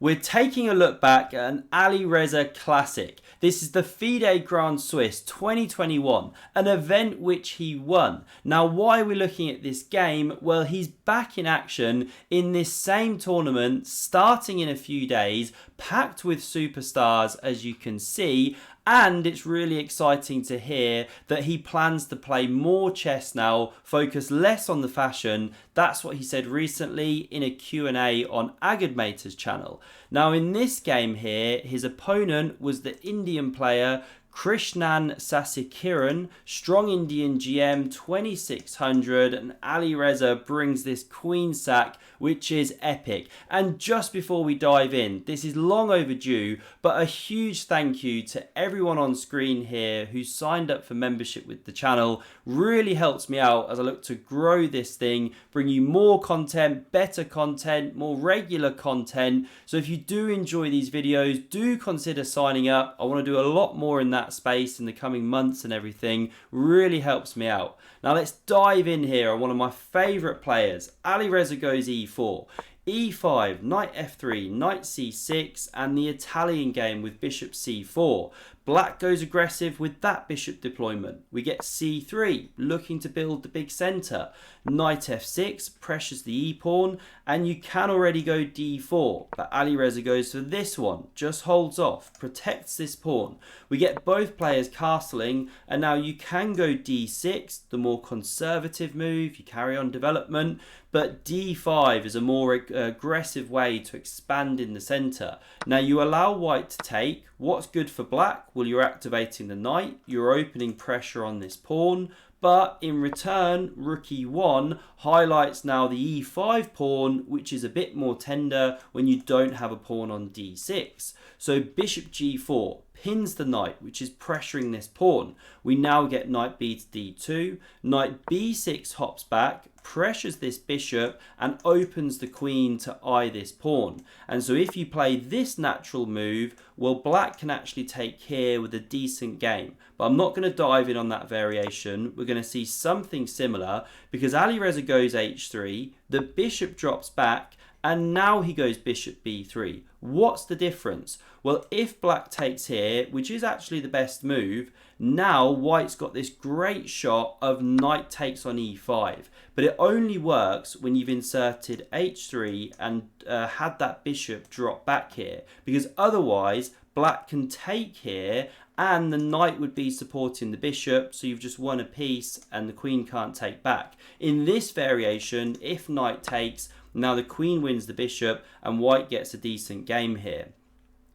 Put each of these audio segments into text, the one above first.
We're taking a look back at an Alireza classic. This is the FIDE Grand Swiss 2021, an event which he won. Now, why are we looking at this game? Well, he's back in action in this same tournament, starting in a few days, packed with superstars, as you can see. And it's really exciting to hear that he plans to play more chess now, focus less on the fashion. That's what he said recently in a Q&A on Agadmator's channel. Now in this game here, his opponent was the Indian player Krishnan Sasikiran, strong Indian GM 2600, and Alireza brings this queen sack, which is epic. And just before we dive in, this is long overdue, but a huge thank you to everyone on screen here who signed up for membership with the channel. Really helps me out as I look to grow this thing, bring you more content, better content, more regular content. So if you do enjoy these videos, do consider signing up. I want to do a lot more in that space in the coming months and everything. Really helps me out. Now let's dive in here on one of my favorite players. Alireza goes e4, e5, knight f3, knight c6, and the Italian game with bishop c4. Black goes aggressive with that bishop deployment. We get c3, looking to build the big centre. Knight f6 pressures the e-pawn, and you can already go d4, but Alireza goes for this one, just holds off, protects this pawn. We get both players castling, and now you can go d6, the more conservative move, you carry on development, but d5 is a more aggressive way to expand in the centre. Now you allow white to take. What's good for black? Well, you're activating the knight, you're opening pressure on this pawn, but in return, rook e1 highlights now the e5 pawn, which is a bit more tender when you don't have a pawn on d6. So bishop g4 pins the knight, which is pressuring this pawn. We now get knight b to d2, knight b6 hops back, pressures this bishop and opens the queen to eye this pawn. And so if you play this natural move, well, black can actually take here with a decent game. But I'm not going to dive in on that variation. We're going to see something similar because Alireza goes h3, the bishop drops back, and now he goes bishop b3. What's the difference? Well, if black takes here, which is actually the best move, now white's got this great shot of knight takes on e5. But it only works when you've inserted h3 and had that bishop drop back here. Because otherwise, black can take here and the knight would be supporting the bishop, so you've just won a piece and the queen can't take back. In this variation, if knight takes, now the queen wins the bishop and white gets a decent game here.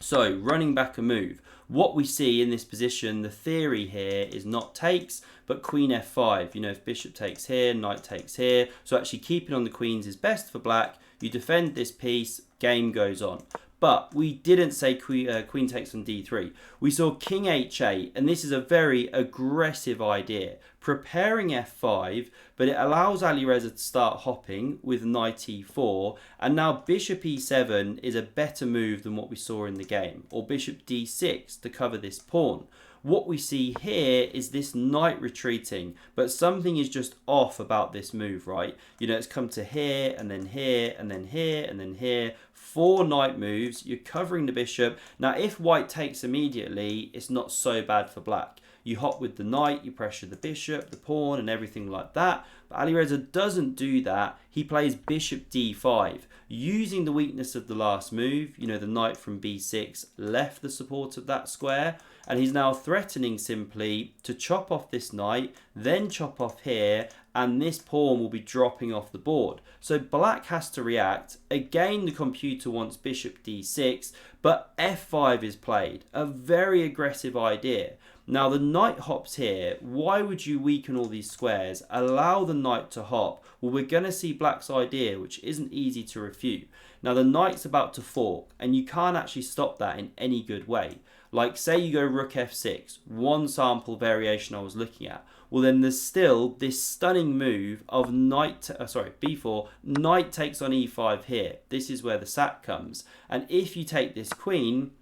So running back a move, what we see in this position, the theory here is not takes, but queen f5. You know, if bishop takes here, knight takes here. So actually keeping on the queens is best for black. You defend this piece, game goes on. But we didn't say queen takes on d3. We saw king h8, and this is a very aggressive idea. Preparing f5, but it allows Alireza to start hopping with knight e4, and now bishop e7 is a better move than what we saw in the game, or bishop d6 to cover this pawn. What we see here is this knight retreating, but something is just off about this move, right? You know, it's come to here, and then here, and then here, and then here. 4 knight moves, you're covering the bishop. Now, if white takes immediately, it's not so bad for black. You hop with the knight, you pressure the bishop, the pawn, and everything like that. But Alireza doesn't do that. He plays bishop d5, using the weakness of the last move. You know, the knight from b6 left the support of that square. And he's now threatening simply to chop off this knight, then chop off here, and this pawn will be dropping off the board. So black has to react. Again, the computer wants bishop d6, but f5 is played. A very aggressive idea. Now the knight hops here. Why would you weaken all these squares? Allow the knight to hop. Well, we're going to see black's idea, which isn't easy to refute. Now the knight's about to fork, and you can't actually stop that in any good way. Like say you go rook f6, one sample variation I was looking at. Well, then there's still this stunning move of b4, knight takes on e5 here. This is where the sack comes. And if you take this queen,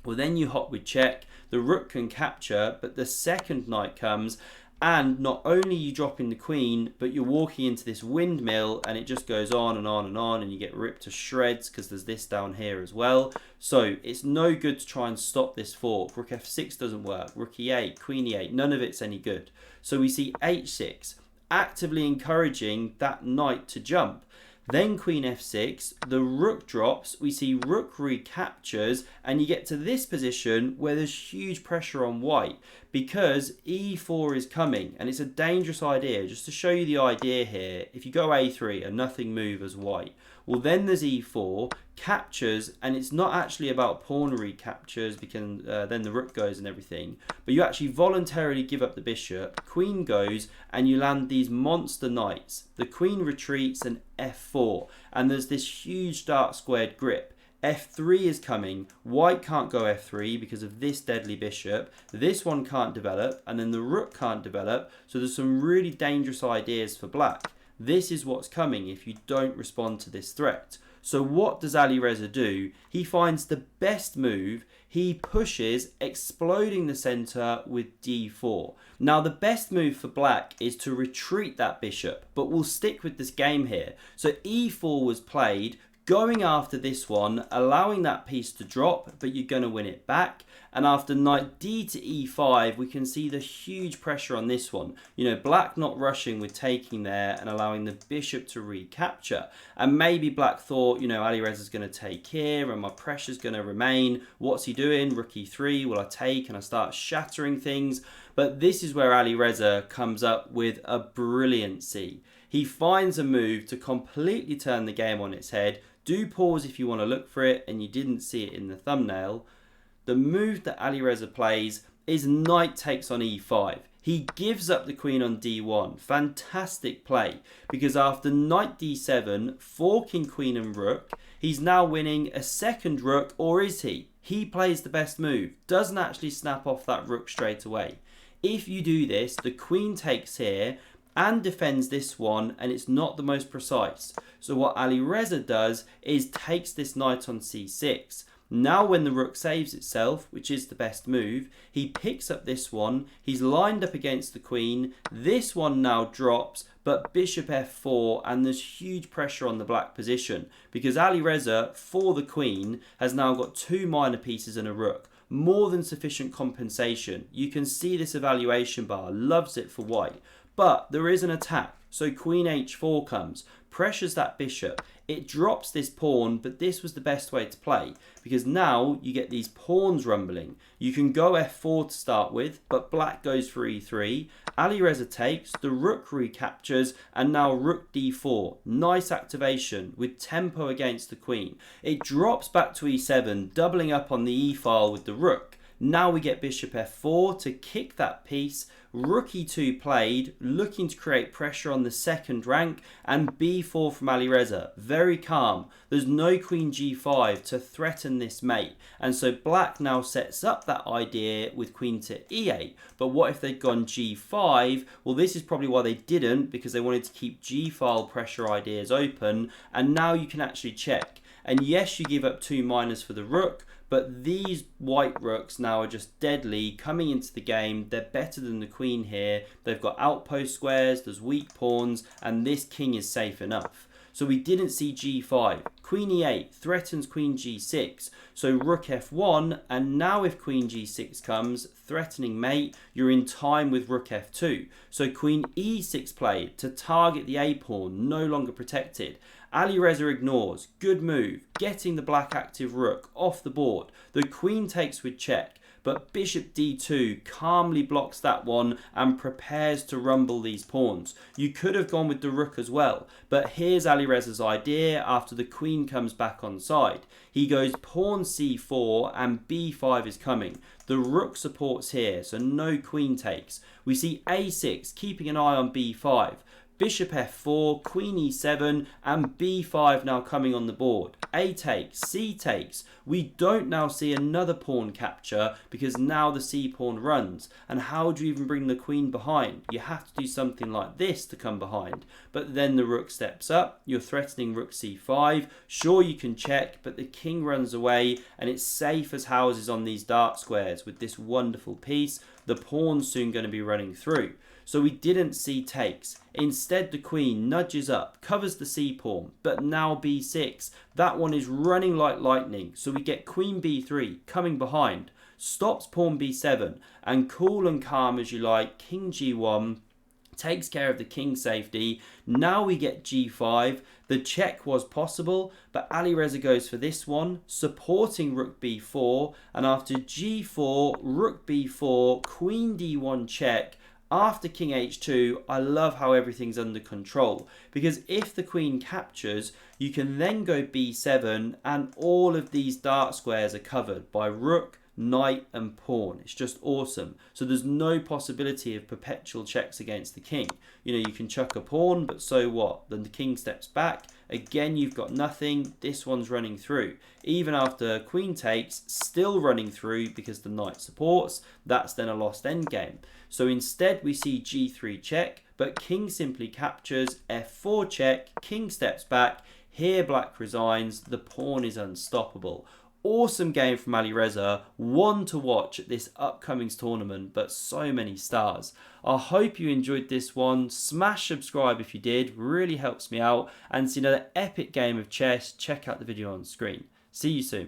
well, then you hop with check. The rook can capture, but the second knight comes, And not only are you dropping the queen, but you're walking into this windmill, and it just goes on and on and on, and you get ripped to shreds because there's this down here as well. So it's no good to try and stop this fork. Rook f6 doesn't work. Rook e8, queen e8, none of it's any good. So we see h6, actively encouraging that knight to jump. Then queen f6, the rook drops, we see rook recaptures, and you get to this position where there's huge pressure on white because e4 is coming, and it's a dangerous idea. Just to show you the idea here, if you go a3, a nothing move as white, well then there's e4, captures, and it's not actually about pawn recaptures because then the rook goes and everything, but you actually voluntarily give up the bishop, queen goes, and you land these monster knights. The queen retreats and f4, and there's this huge dark squared grip. f3 is coming, white can't go f3 because of this deadly bishop, this one can't develop, and then the rook can't develop, so there's some really dangerous ideas for black. This is what's coming if you don't respond to this threat. So what does Alireza do? He finds the best move, he pushes, exploding the center with d4. Now the best move for black is to retreat that bishop, but we'll stick with this game here. So e4 was played, going after this one, allowing that piece to drop, but you're going to win it back. And after knight d to e5, we can see the huge pressure on this one. You know, black not rushing with taking there and allowing the bishop to recapture. And maybe black thought, you know, Alireza's going to take here and my pressure's going to remain. What's he doing? Rook e3, will I take? And I start shattering things. But this is where Alireza comes up with a brilliancy. He finds a move to completely turn the game on its head. Do pause if you want to look for it and you didn't see it in the thumbnail. The move that Alireza plays is knight takes on e5. He gives up the queen on d1. Fantastic play, because after knight d7, forking queen and rook, he's now winning a second rook, or is he? He plays the best move, doesn't actually snap off that rook straight away. If you do this, the queen takes here and defends this one, and it's not the most precise. So what Alireza does is takes this knight on c6. Now when the rook saves itself, which is the best move, he picks up this one, he's lined up against the queen, this one now drops, but bishop f4, and there's huge pressure on the black position, because Alireza, for the queen, has now got two minor pieces and a rook. More than sufficient compensation. You can see this evaluation bar, loves it for white. But there is an attack, so queen h4 comes, pressures that bishop, it drops this pawn, but this was the best way to play, because now you get these pawns rumbling. You can go f4 to start with, but black goes for e3, Alireza takes, the rook recaptures, and now rook d4. Nice activation with tempo against the queen. It drops back to e7, doubling up on the e file with the rook. Now we get bishop f4 to kick that piece, rook e2 played, looking to create pressure on the second rank, and b4 from Alireza. Very calm. There's no queen g5 to threaten this mate, and so black now sets up that idea with queen to e8. But what if they'd gone g5? Well, this is probably why they didn't, because they wanted to keep g-file pressure ideas open, and now you can actually check. And yes, you give up two minors for the rook, but these white rooks now are just deadly coming into the game. They're better than the queen here. They've got outpost squares, there's weak pawns, and this king is safe enough. So we didn't see g5. Queen e8 threatens queen g6. So rook f1, and now if queen g6 comes, threatening mate, you're in time with rook f2. So queen e6 played to target the a pawn, no longer protected. Alireza ignores, good move, getting the black active rook off the board. The queen takes with check, but bishop d2 calmly blocks that one and prepares to rumble these pawns. You could have gone with the rook as well, but here's Alireza's idea after the queen comes back on side. He goes pawn c4 and b5 is coming. The rook supports here, so no queen takes. We see a6, keeping an eye on b5. Bishop f4, queen e7, and b5 now coming on the board. A takes, c takes. We don't now see another pawn capture because now the c pawn runs. And how do you even bring the queen behind? You have to do something like this to come behind. But then the rook steps up. You're threatening rook c5. Sure, you can check, but the king runs away and it's safe as houses on these dark squares with this wonderful piece. The pawn's soon going to be running through. So we didn't see takes. Instead, the queen nudges up, covers the c-pawn, but now b6. That one is running like lightning, so we get queen b3 coming behind, stops pawn b7, and cool and calm as you like, king g1, takes care of the king safety. Now we get g5. The check was possible, but Alireza goes for this one, supporting rook b4, and after g4, rook b4, queen d1 check. After king h2, I love how everything's under control, because if the queen captures, you can then go b7, and all of these dark squares are covered by rook, knight and pawn. It's just awesome. So there's no possibility of perpetual checks against the king. You know, you can chuck a pawn, but so what? Then the king steps back. Again, you've got nothing. This one's running through. Even after queen takes, still running through because the knight supports. That's then a lost endgame. So instead, we see g3 check, but king simply captures, f4 check, king steps back. Here, black resigns. The pawn is unstoppable. Awesome game from Alireza, one to watch at this upcoming tournament, but so many stars. I hope you enjoyed this one. Smash subscribe if you did, really helps me out. And to see another epic game of chess, check out the video on screen. See you soon.